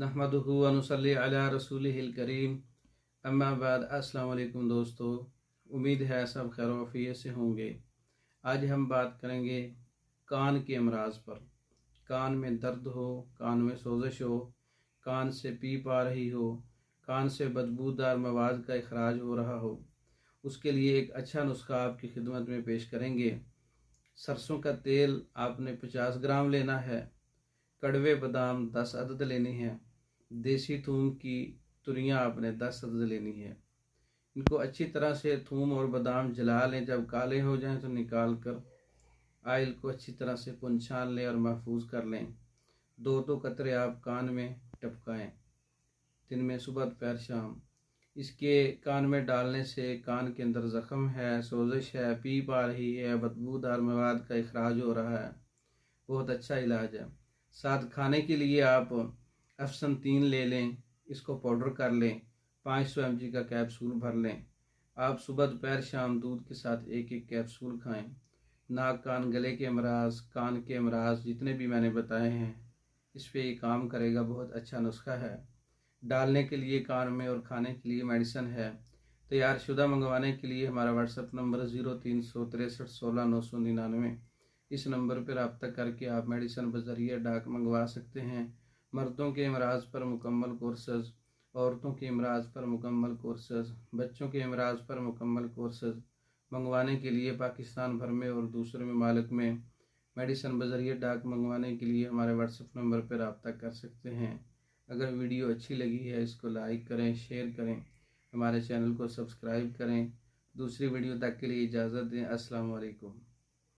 नहमदुहु व नुसल्ली अला रसूलिहिल करीम। अम्मा बाद। अस्सलाम वालेकुम दोस्तों, उम्मीद है सब खैर वफ़ियत से होंगे। आज हम बात करेंगे कान के अमराज पर। कान में दर्द हो, कान में सोजिश हो, कान से पीप आ रही हो, कान से बदबूदार मवाद का इखराज हो रहा हो, उसके लिए एक अच्छा नुस्खा आपकी खिदमत में पेश करेंगे। सरसों का तेल आपने 50 ग्राम लेना है। कड़वे बादाम 10 अदद लेनी है। देसी थूम की तुरियां आपने 10 अदद लेनी है। इनको अच्छी तरह से थूम और बादाम जला लें। जब काले हो जाएं तो निकाल कर आयल को अच्छी तरह से छान लें और महफूज कर लें। 2-2 कतरे आप कान में टपकाएं, दिन में सुबह दोपहर शाम। इसके कान में डालने से कान के अंदर ज़ख्म है, सोजिश है, पीप आ रही है, बदबूदार मवाद का इखराज हो रहा है, बहुत अच्छा इलाज है। साथ खाने के लिए आप अफसन 3 ले लें, इसको पाउडर कर लें, 500 mg का कैप्सूल भर लें। आप सुबह दोपहर शाम दूध के साथ एक एक कैप्सूल खाएं। नाक कान गले के अमराज, कान के अमराज जितने भी मैंने बताए हैं, इस पर ये काम करेगा। बहुत अच्छा नुस्खा है। डालने के लिए कान में और खाने के लिए मेडिसिन है। तैयार शुदा मंगवाने के लिए हमारा व्हाट्सएप नंबर 036316999। इस नंबर पर रब्ता करके आप मेडिसिन बजरिया डाक मंगवा सकते हैं। मर्दों के अमराज पर मुकम्मल कोर्सेज, औरतों के अमराज पर मुकम्मल कोर्सेज, बच्चों के अमराज पर मुकम्मल कोर्सेज मंगवाने के लिए पाकिस्तान भर में और दूसरे ममालिक में मेडिसिन बजरिया डाक मंगवाने के लिए हमारे व्हाट्सएप नंबर पर रब्ता कर सकते हैं। अगर वीडियो अच्छी लगी है इसको लाइक करें, शेयर करें, हमारे चैनल को सब्सक्राइब करें। दूसरी वीडियो तक के लिए इजाज़त दें। अस्सलाम वालेकुम।